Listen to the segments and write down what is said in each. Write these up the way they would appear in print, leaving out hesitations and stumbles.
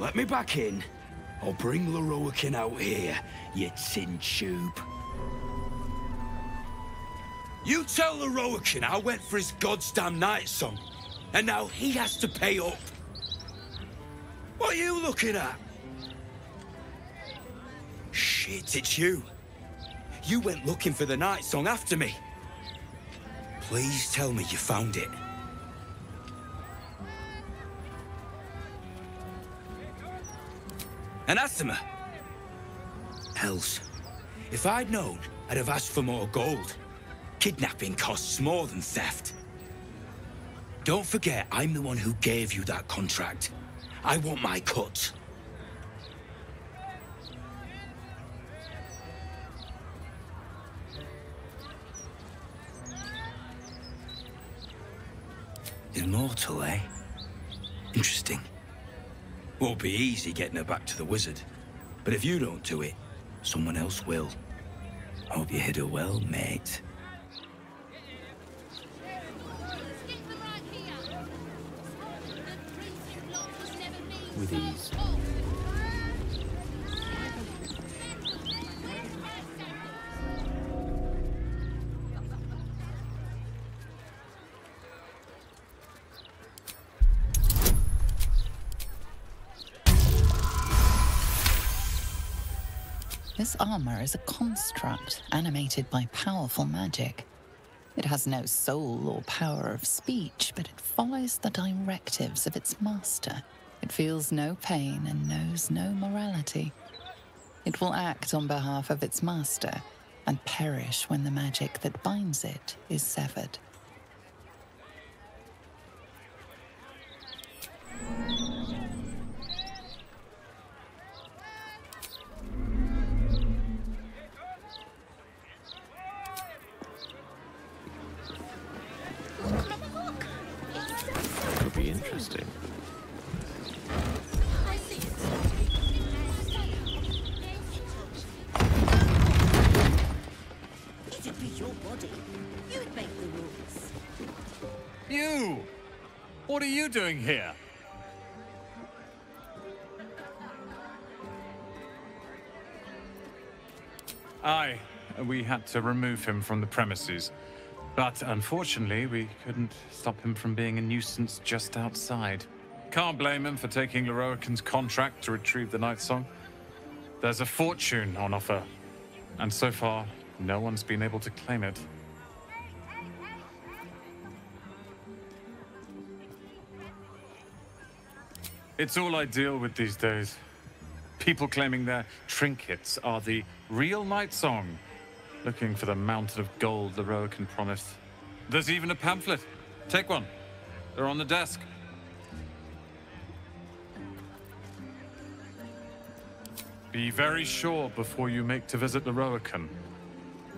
Let me back in. I'll bring Leroican out here, you tin tube. You tell Leroican I went for his goddamn night song, and now he has to pay up. What are you looking at? Shit, it's you. You went looking for the night song after me. Please tell me you found it. Anathema. Hells. If I'd known, I'd have asked for more gold. Kidnapping costs more than theft. Don't forget, I'm the one who gave you that contract. I want my cut. Immortal, eh? Interesting. Won't be easy getting her back to the wizard. But if you don't do it, someone else will. Hope you hit her well, mate. With ease. This armor is a construct animated by powerful magic. It has no soul or power of speech, but it follows the directives of its master. It feels no pain and knows no morality. It will act on behalf of its master and perish when the magic that binds it is severed. Could be interesting. It'd be your body. You'd make the rules. You! What are you doing here? Aye, we had to remove him from the premises. But unfortunately, we couldn't stop him from being a nuisance just outside. Can't blame him for taking Leroican's contract to retrieve the Night Song. There's a fortune on offer, and so far, no one's been able to claim it. It's all I deal with these days. People claiming their trinkets are the real Night Song, looking for the mountain of gold Leroican promised. There's even a pamphlet. Take one. They're on the desk. Be very sure before you make to visit Leroican.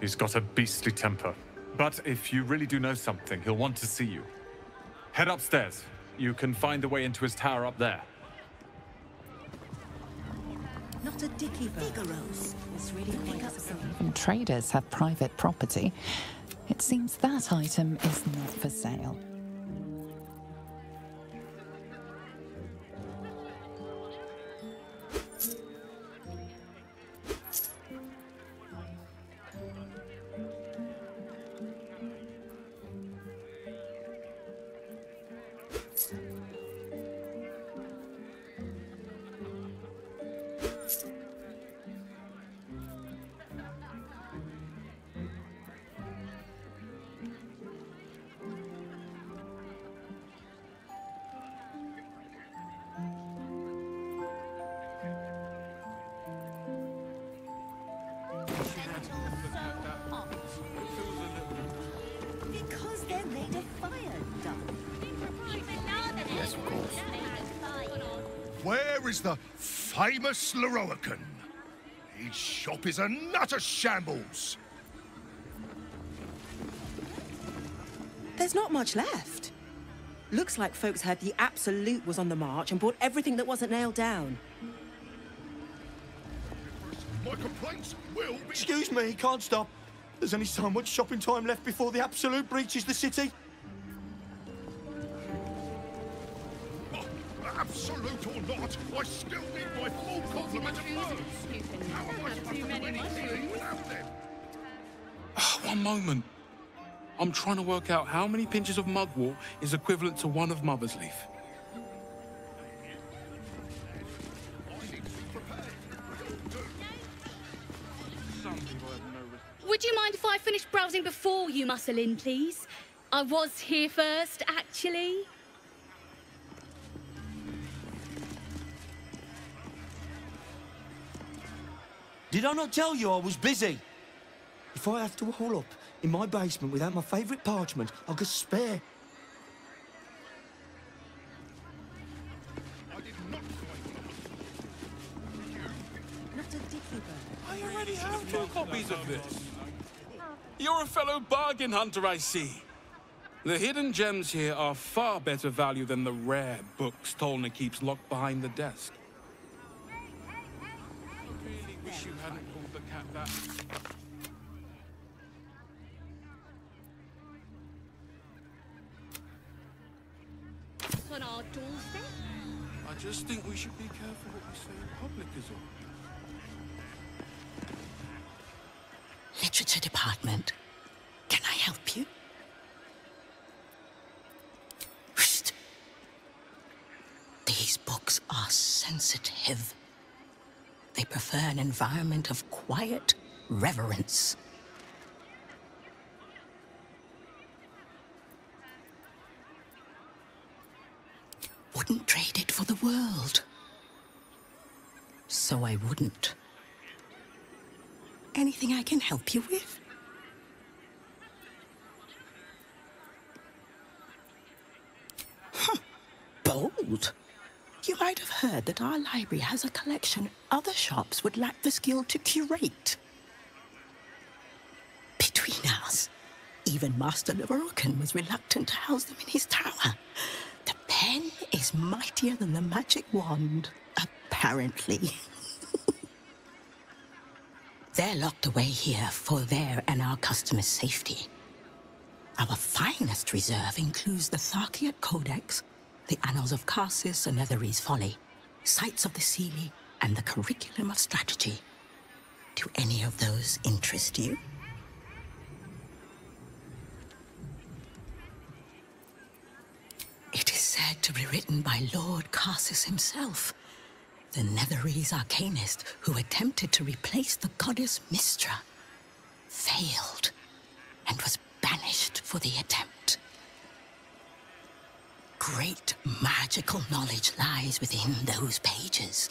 He's got a beastly temper. But if you really do know something, he'll want to see you. Head upstairs. You can find the way into his tower up there. Not a dicky Figaro's. It's really quite upsetting. Even traders have private property. It seems that item is not for sale. Because they're made of fire, darling. Yes, of course. Where is the famous Leroican? His shop is a nutter shambles. There's not much left. Looks like folks heard the Absolute was on the march and bought everything that wasn't nailed down. My complaints will be... Excuse me, can't stop. There's only so much shopping time left before the Absolute breaches the city. Absolute it or not, I still need my full complement of herbs. How am I supposed to do anything without them? One moment. I'm trying to work out how many pinches of mugwort is equivalent to one of Mother's Leaf. Would you mind if I finished browsing before you muscle in, please? I was here first, actually. Did I not tell you I was busy? If I have to haul up in my basement without my favourite parchment, I'll get spare. Not a dicky bird. I already have 2 copies of this. You're a fellow bargain hunter, I see. The hidden gems here are far better value than the rare books Tolna keeps locked behind the desk. I really wish you hadn't pulled the cat that... On our doorstep? I just think we should be careful what we say in public is all. Literature department. Can I help you? Whoosh. These books are sensitive. They prefer an environment of quiet reverence. Wouldn't trade it for the world. So I wouldn't. Anything I can help you with? Bold. You might have heard that our library has a collection other shops would lack the skill to curate. Between us, even Master Lerocan was reluctant to house them in his tower. The pen is mightier than the magic wand, apparently. They're locked away here for their and our customers' safety. Our finest reserve includes the Tharkiat Codex, the Annals of Karsus and Netherese Folly, Sights of the Seelie, and the Curriculum of Strategy. Do any of those interest you? It is said to be written by Lord Karsus himself, the Netherese arcanist who attempted to replace the goddess Mystra, failed, and was banished for the attempt. Great magical knowledge lies within those pages,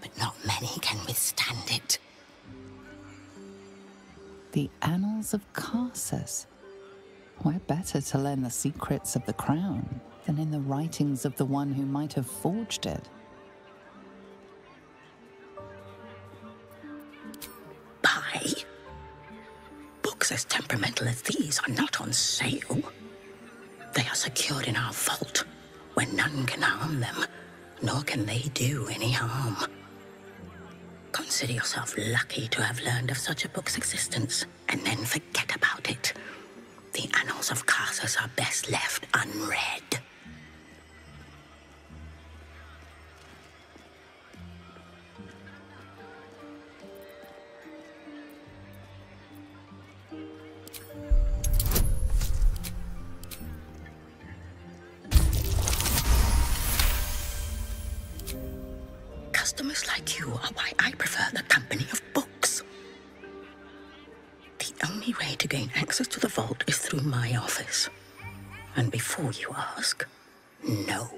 but not many can withstand it. The Annals of Karsus. Where better to learn the secrets of the crown than in the writings of the one who might have forged it? Buy? Books as temperamental as these are not on sale. They are secured in our vault, where none can harm them, nor can they do any harm. Consider yourself lucky to have learned of such a book's existence, and then forget about it. The Annals of Karsus are best left unread. Customers like you are why I prefer the company of books. The only way to gain access to the vault is through my office. And before you ask, no,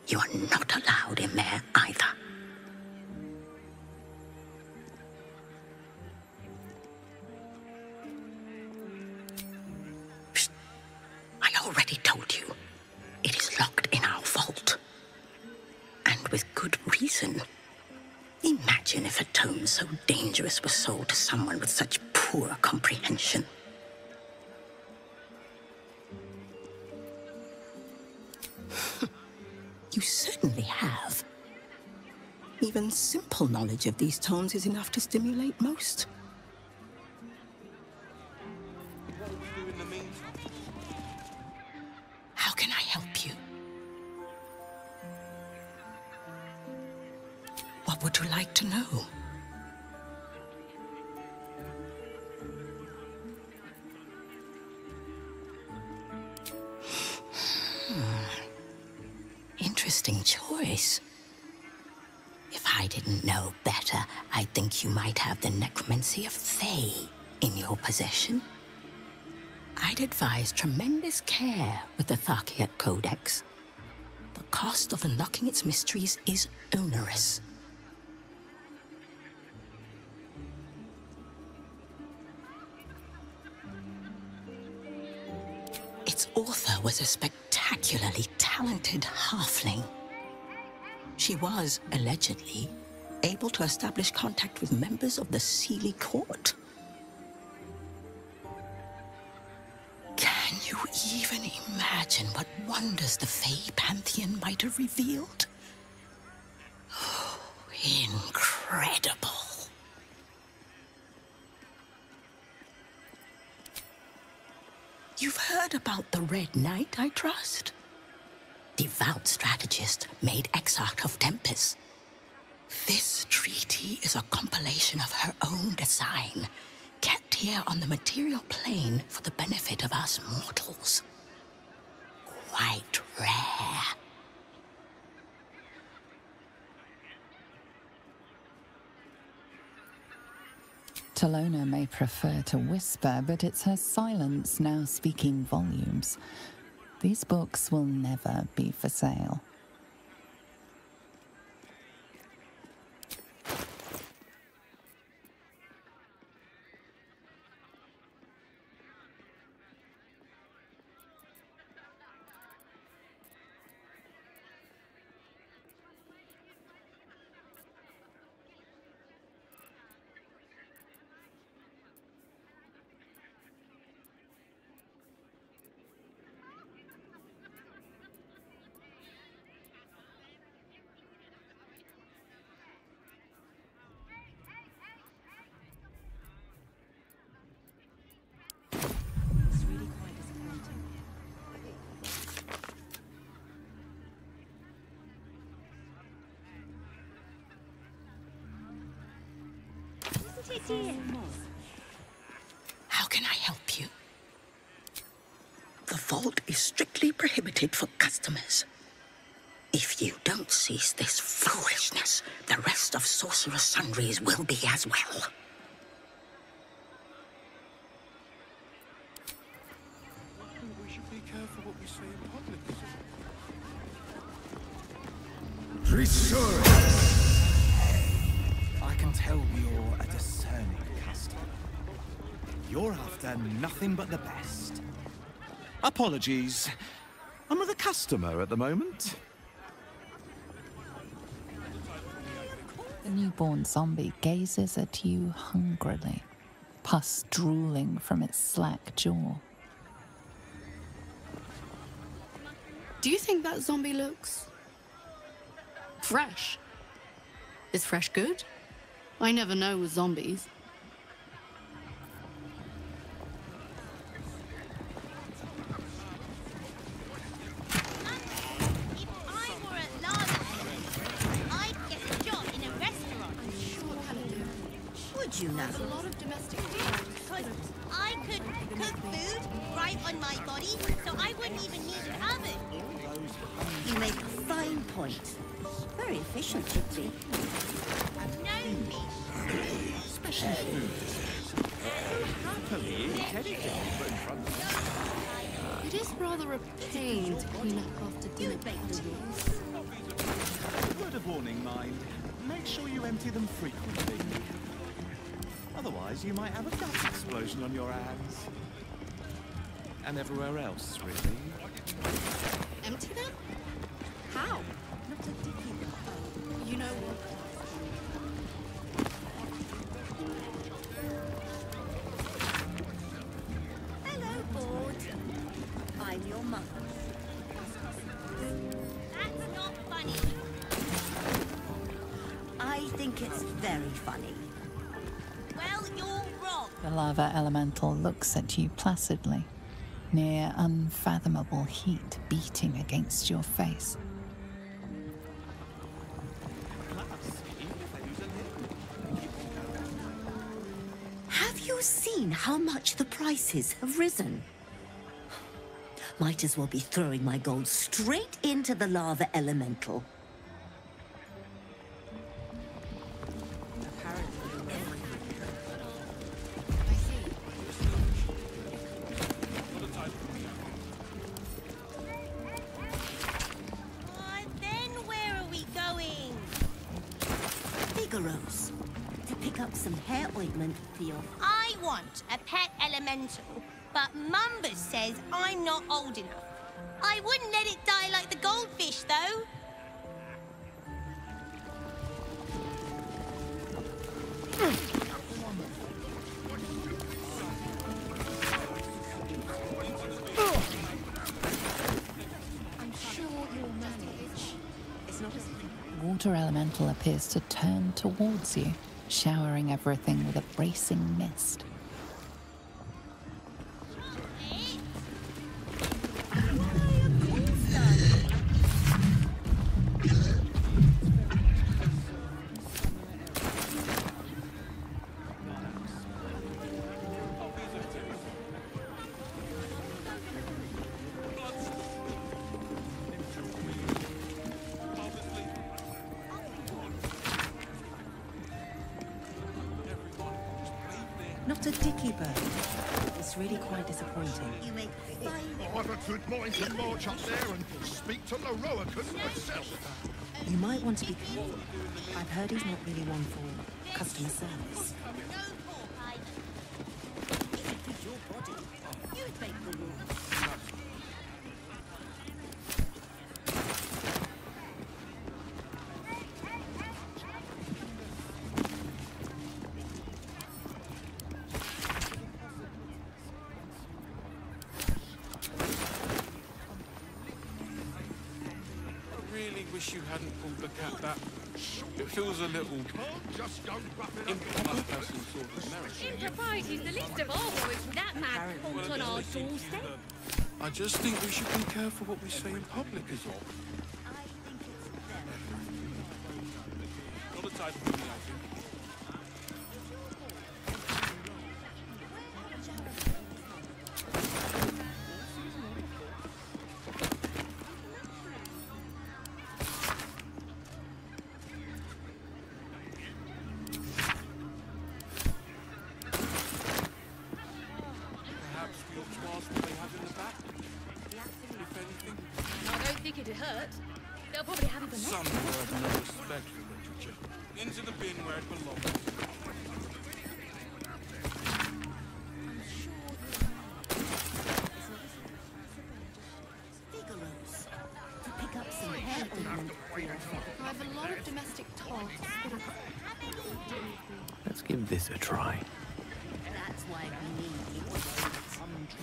you are not allowed in there either. Psst. I already told you, it is locked in our vault. And with good reason. Imagine if a tome so dangerous was sold to someone with such poor comprehension. You certainly have. Even simple knowledge of these tomes is enough to stimulate most. How can I help you? you like to know? Interesting choice. If I didn't know better, I'd think you might have the necromancy of Thay in your possession. I'd advise tremendous care with the Tharkiat Codex. The cost of unlocking its mysteries is onerous. Its author was a spectacularly talented halfling. She was, allegedly, able to establish contact with members of the Sealy court. Can you even imagine what wonders the Fey Pantheon might have revealed? Oh, incredible. You've heard about the Red Knight, I trust? Devout strategist made exarch of Tempest. This treaty is a compilation of her own design, kept here on the material plane for the benefit of us mortals. Quite rare. Talona may prefer to whisper, but it's her silence now speaking volumes. These books will never be for sale. How can I help you? The vault is strictly prohibited for customers. If you don't cease this foolishness, the rest of Sorcerer's Sundries will be as well. We should be careful what we say in public. I can tell you're a discerning customer. You're after nothing but the best. Apologies. I'm with a customer at the moment. The newborn zombie gazes at you hungrily, pus drooling from its slack jaw. Do you think that zombie looks fresh? Is fresh good? I never know with zombies. Would you now? There's a lot of domestic food. I could cook food right on my body, so I wouldn't even need an oven. You make a fine point. Very efficient, Gypsy. No meat. Special food. Happily eat anything put in front of It is rather a pain to clean up after dinner parties. Word of warning, mind. Make sure you empty them frequently. Otherwise, you might have a gas explosion on your hands. And everywhere else, really. Empty them? How? Not a dicky. You know what? Hello, Board. I'm your mother. That's not funny. I think it's very funny. Well, you're wrong. The lava elemental looks at you placidly, near unfathomable heat beating against your face. you seen how much the prices have risen? Might as well be throwing my gold straight into the lava elemental. Then where are we going? Figaro's. To pick up some hair ointment for your... I want a pet elemental, but Mumbus says I'm not old enough. I wouldn't let it die like the goldfish, though. I'm sure you'll manage. It's not as... Water elemental appears to turn towards you, showering everything with a bracing mist. Not a dicky bird. It's really quite disappointing. You make fine... I've a good mind to march up there and speak to Loroakan myself. You might want to be careful. I've heard he's not really one for customer service. No pork either. If it fits your body, you make the rules. I really wish you hadn't pulled the cat that... It feels a little... Just go rough it up. improper person sort of merit. Impropriety's the least of our worries with that mad cult on our doorstep. I just think we should be careful what we say in public is all. Not a type of thing, I think. Perhaps we ought to ask what they have in the back. If anything, I don't think it'd hurt. They'll probably have it for some next. who have no respect for literature. Into the bin where it belongs. Figaro's. To pick up some hair ointment for your... I have a lot of domestic tasks, but Let's give this a try. That's why we need you.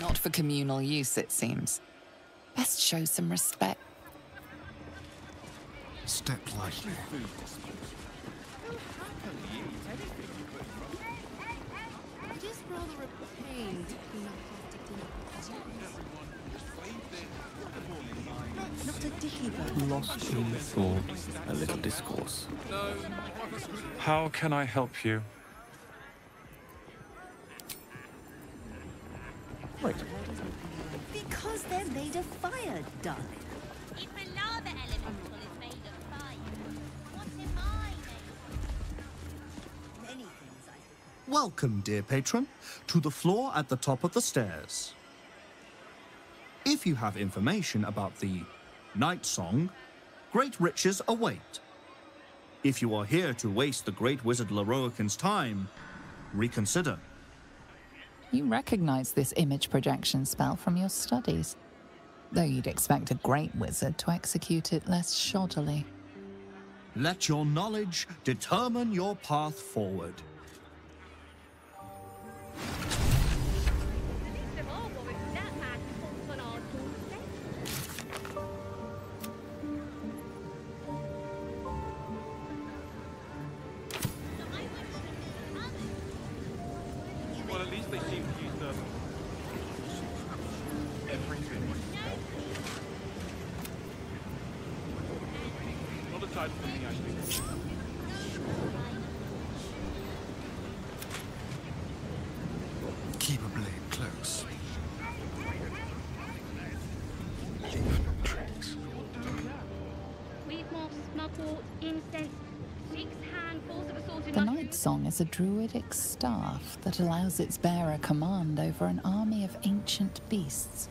Not for communal use, it seems. Best show some respect. Step lightly. it is rather a pain to clean up after dinner. Not a dicky bird. Lost in thought, a little discourse. How can I help you? Wait, Because they're made of fire, darling. If a lava elemental is made of fire, what am I made of? Many things I... Welcome, dear patron, to the floor at the top of the stairs. If you have information about the Night Song, great riches await. If you are here to waste the great wizard Loroakan's time, reconsider. You recognize this image projection spell from your studies, though you'd expect a great wizard to execute it less shoddily. Let your knowledge determine your path forward. The least of our worries with that mad cult on our doorstep. Well, at least they seem to use the... everything. Not a type of thing, I think. Song is a druidic staff that allows its bearer command over an army of ancient beasts.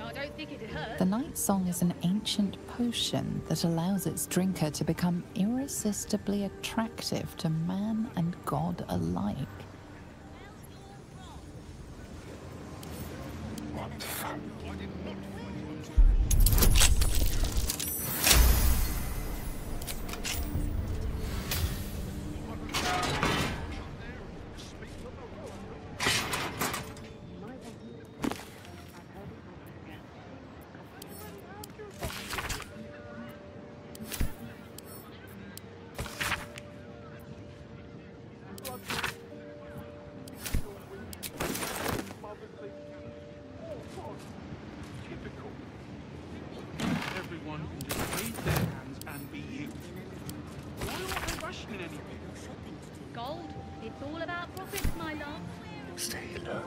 I don't think it'd hurt. The Night Song is an ancient potion that allows its drinker to become irresistibly attractive to man and god alike. What fun. Everyone can just raise their hands and be healed. Why aren't they rushing anything? Gold, it's all about profits, my love. Stay low.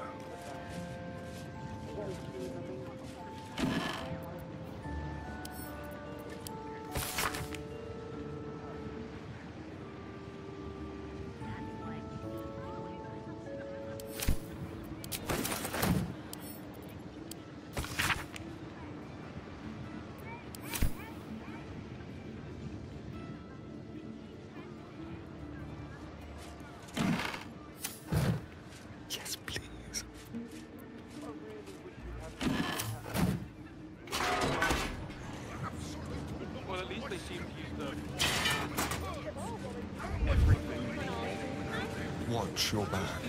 Yes, please. Well, at least they seem to use the... everything. Watch your back.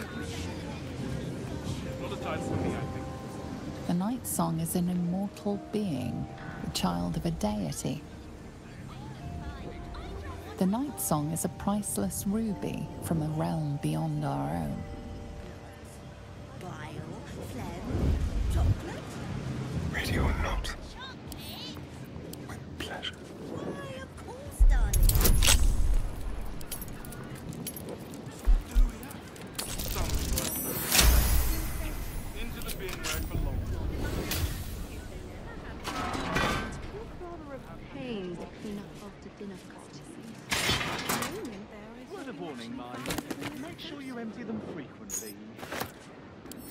Not a time for me, I think. The Night Song is an immortal being, the child of a deity. The Night Song is a priceless ruby from a realm beyond our own. Bile, phlegm, chocolate. Ready or not? With pleasure. Why, of course, darling. Into the bin where it belongs. Rather a pain to clean up after dinner courtesies. Word of warning, mind. Make sure you empty them frequently.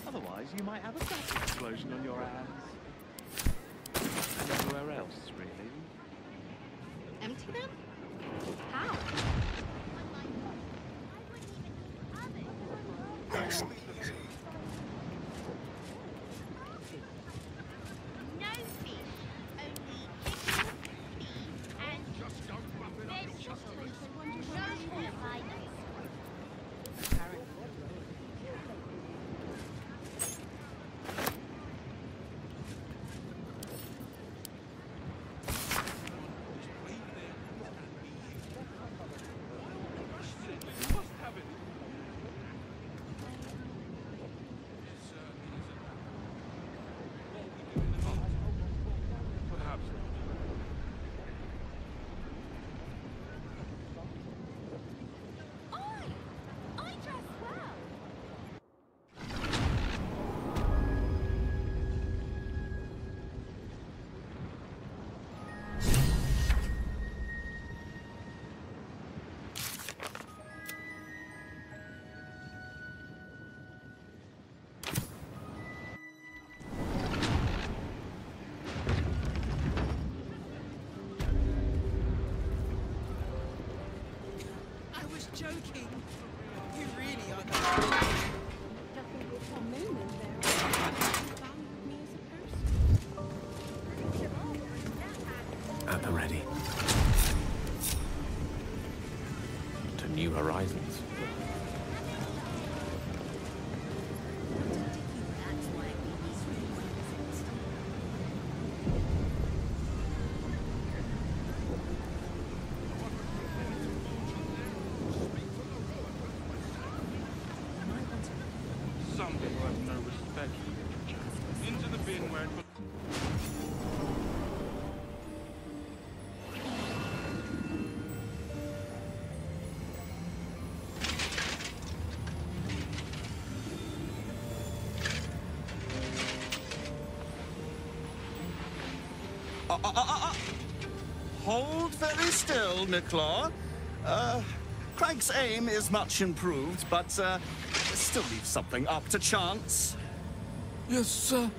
Otherwise, you might have a gas explosion on your hands. And everywhere else, really. Empty them? How? Nice and easy. No fish, only chicken, beef, and vegetables. No more items. Perhaps not. I dress well. I was joking. You really are the... For a moment there, I valued me as a person. At the ready. To new horizons. That's why we need Some people have no respect for literature. Into the bin where it belongs. Hold very still, Nicola. Crank's aim is much improved, but still leaves something up to chance. Yes, sir.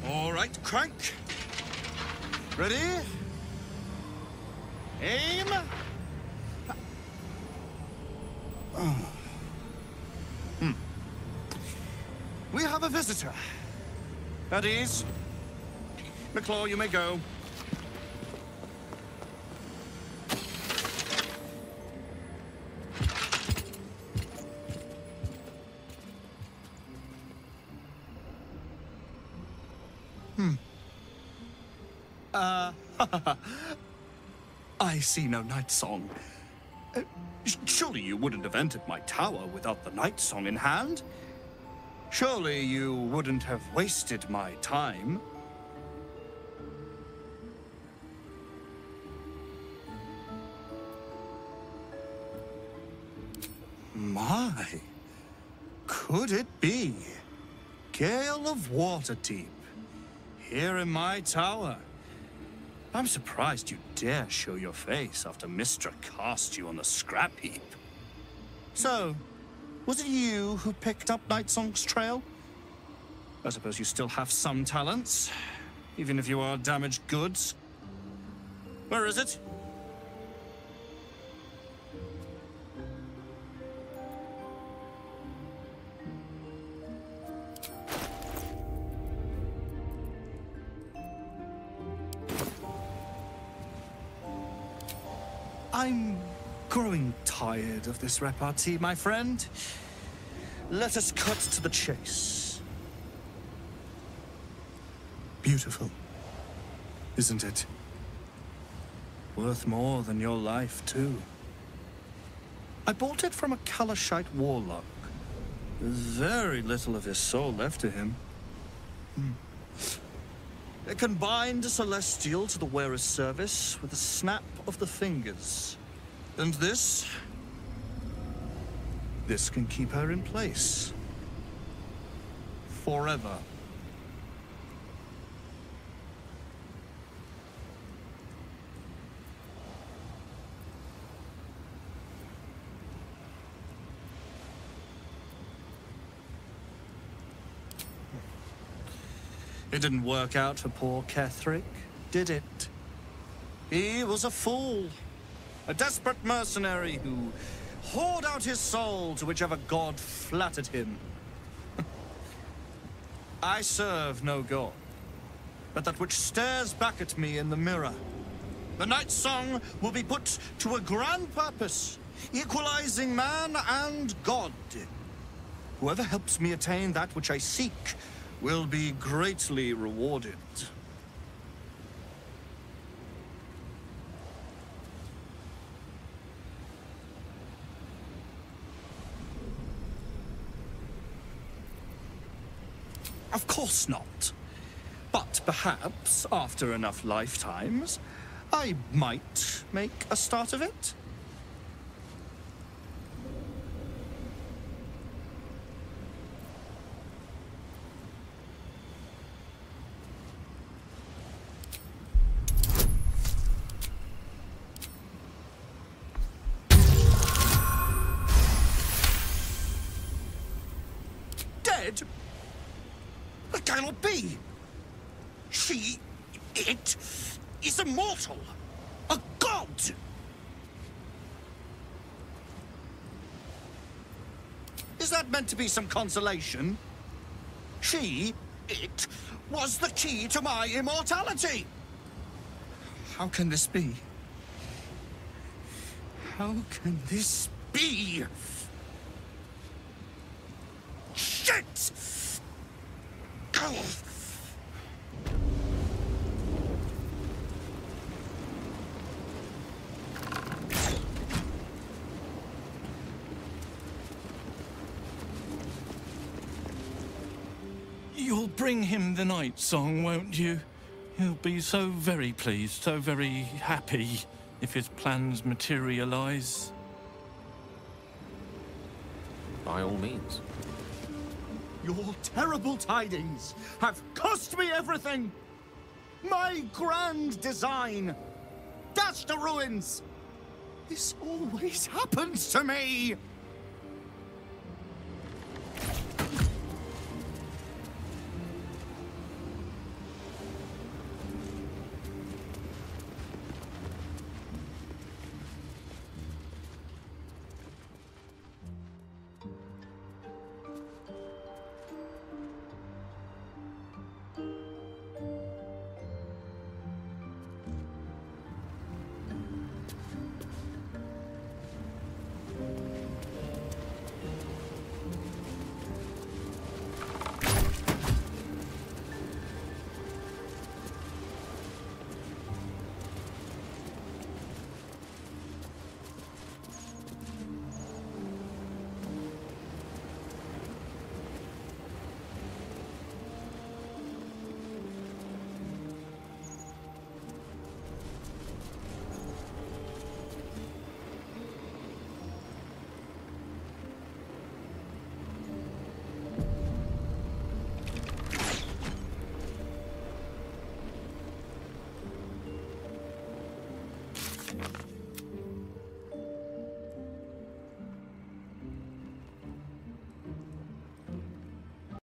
All right, Crank. Ready? Aim. We have a visitor. At ease. McClaw, you may go. I see no night song. Surely you wouldn't have entered my tower without the night song in hand? Surely you wouldn't have wasted my time? My, could it be? Gale of Waterdeep, here in my tower. I'm surprised you dare show your face after Mistra cast you on the scrap heap. So, was it you who picked up Nightsong's trail? I suppose you still have some talents, even if you are damaged goods. Where is it? I'm growing tired of this repartee, my friend. Let us cut to the chase. Beautiful, isn't it? Worth more than your life, too. I bought it from a Kalashite warlock. There's very little of his soul left to him. It can bind a celestial to the wearer's service with a snap of the fingers. And this can keep her in place. Forever. It didn't work out for poor Ketherick, did it? He was a fool. A desperate mercenary who poured out his soul to whichever god flattered him. I serve no god, but that which stares back at me in the mirror. The night song will be put to a grand purpose, equalizing man and god. Whoever helps me attain that which I seek will be greatly rewarded. Of course not. But perhaps, after enough lifetimes, I might make a start of it. Dead? That cannot be. It is immortal. A god. Is that meant to be some consolation? It was the key to my immortality. How can this be? How can this be? Shit! You'll bring him the night song, won't you? He'll be so very pleased, so very happy if his plans materialize. By all means. Your terrible tidings have cost me everything! My grand design! dashed to ruins! This always happens to me!